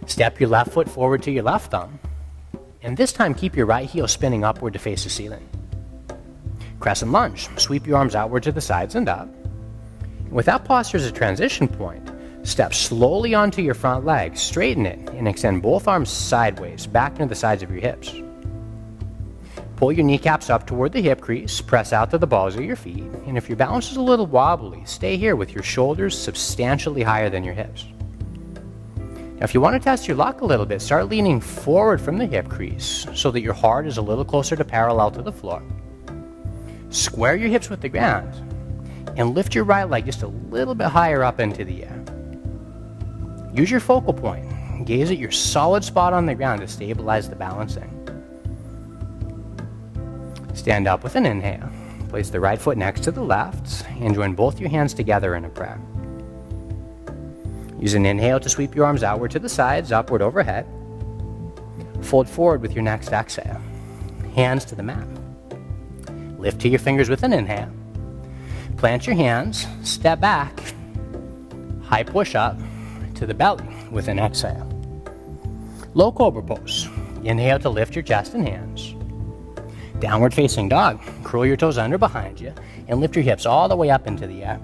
Step your left foot forward to your left thumb, and this time keep your right heel spinning upward to face the ceiling. Crescent lunge. Sweep your arms outward to the sides and up. With that posture as a transition point, step slowly onto your front leg, straighten it, and extend both arms sideways, back near the sides of your hips. Pull your kneecaps up toward the hip crease, press out to the balls of your feet, and if your balance is a little wobbly, stay here with your shoulders substantially higher than your hips. Now, if you want to test your luck a little bit, start leaning forward from the hip crease so that your heart is a little closer to parallel to the floor. Square your hips with the ground and lift your right leg just a little bit higher up into the air. Use your focal point. Gaze at your solid spot on the ground to stabilize the balancing. Stand up with an inhale. Place the right foot next to the left and join both your hands together in a prayer. Use an inhale to sweep your arms outward to the sides, upward overhead. Fold forward with your next exhale. Hands to the mat. Lift to your fingers with an inhale. Plant your hands, step back, high push up to the belly with an exhale. Low cobra pose. Inhale to lift your chest and hands. Downward facing dog. Curl your toes under behind you and lift your hips all the way up into the air.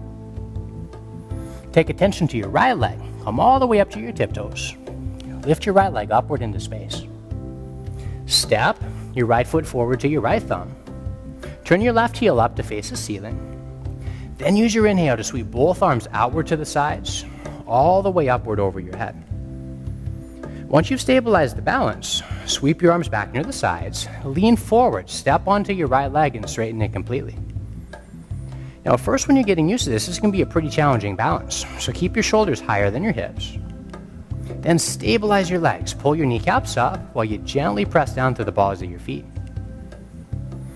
Take attention to your right leg. Come all the way up to your tiptoes. Lift your right leg upward into space. Step your right foot forward to your right thumb. Turn your left heel up to face the ceiling. Then use your inhale to sweep both arms outward to the sides, all the way upward over your head. Once you've stabilized the balance, sweep your arms back near the sides, lean forward, step onto your right leg and straighten it completely. Now, at first, when you're getting used to this is going to be a pretty challenging balance, so keep your shoulders higher than your hips. Then stabilize your legs. Pull your kneecaps up while you gently press down to the balls of your feet.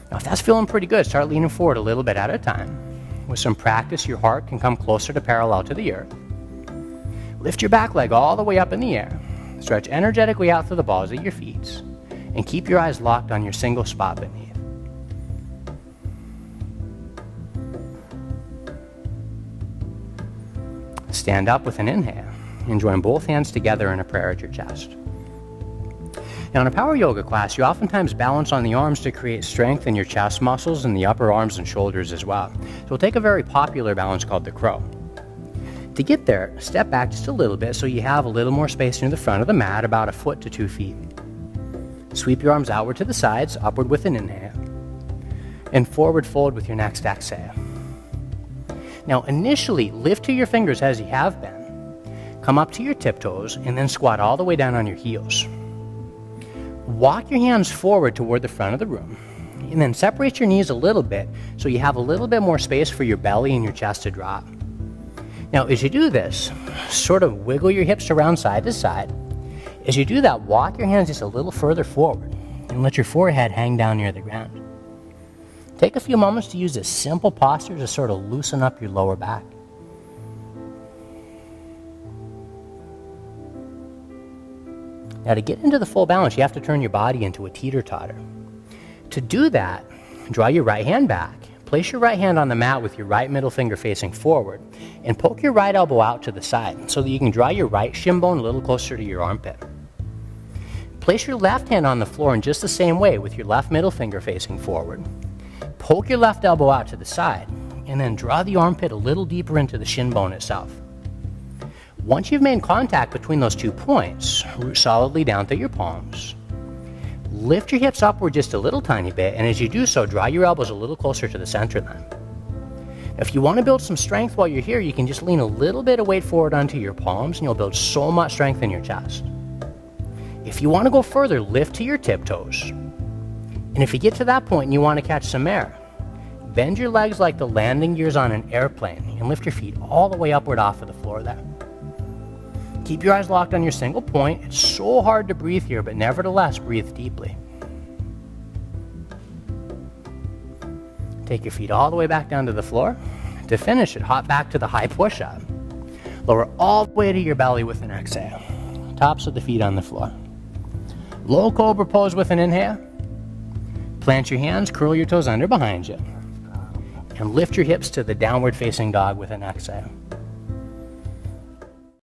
Now, if that's feeling pretty good, start leaning forward a little bit at a time. With some practice, your heart can come closer to parallel to the earth. Lift your back leg all the way up in the air. Stretch energetically out through the balls of your feet, and keep your eyes locked on your single spot beneath. Stand up with an inhale and join both hands together in a prayer at your chest. Now, in a power yoga class, you oftentimes balance on the arms to create strength in your chest muscles and the upper arms and shoulders as well. So we'll take a very popular balance called the crow. To get there, step back just a little bit so you have a little more space near the front of the mat, about 1 foot to 2 feet. Sweep your arms outward to the sides, upward with an inhale, and forward fold with your next exhale. Now, initially, lift to your fingers as you have been. Come up to your tiptoes and then squat all the way down on your heels. Walk your hands forward toward the front of the room and then separate your knees a little bit so you have a little bit more space for your belly and your chest to drop. Now, as you do this, sort of wiggle your hips around side to side. As you do that, walk your hands just a little further forward and let your forehead hang down near the ground. Take a few moments to use this simple posture to sort of loosen up your lower back. Now, to get into the full balance, you have to turn your body into a teeter-totter. To do that, draw your right hand back. Place your right hand on the mat with your right middle finger facing forward and poke your right elbow out to the side so that you can draw your right shin bone a little closer to your armpit. Place your left hand on the floor in just the same way with your left middle finger facing forward. Poke your left elbow out to the side and then draw the armpit a little deeper into the shin bone itself. Once you've made contact between those 2 points, root solidly down through your palms. Lift your hips upward just a little tiny bit, and as you do so, draw your elbows a little closer to the center line. If you want to build some strength while you're here, you can just lean a little bit of weight forward onto your palms, and you'll build so much strength in your chest. If you want to go further, lift to your tiptoes. And if you get to that point and you want to catch some air, bend your legs like the landing gears on an airplane and lift your feet all the way upward off of the floor there. Keep your eyes locked on your single point. It's so hard to breathe here, but nevertheless, breathe deeply. Take your feet all the way back down to the floor. To finish it, hop back to the high push-up. Lower all the way to your belly with an exhale. Tops of the feet on the floor. Low cobra pose with an inhale. Plant your hands, curl your toes under behind you. And lift your hips to the downward facing dog with an exhale.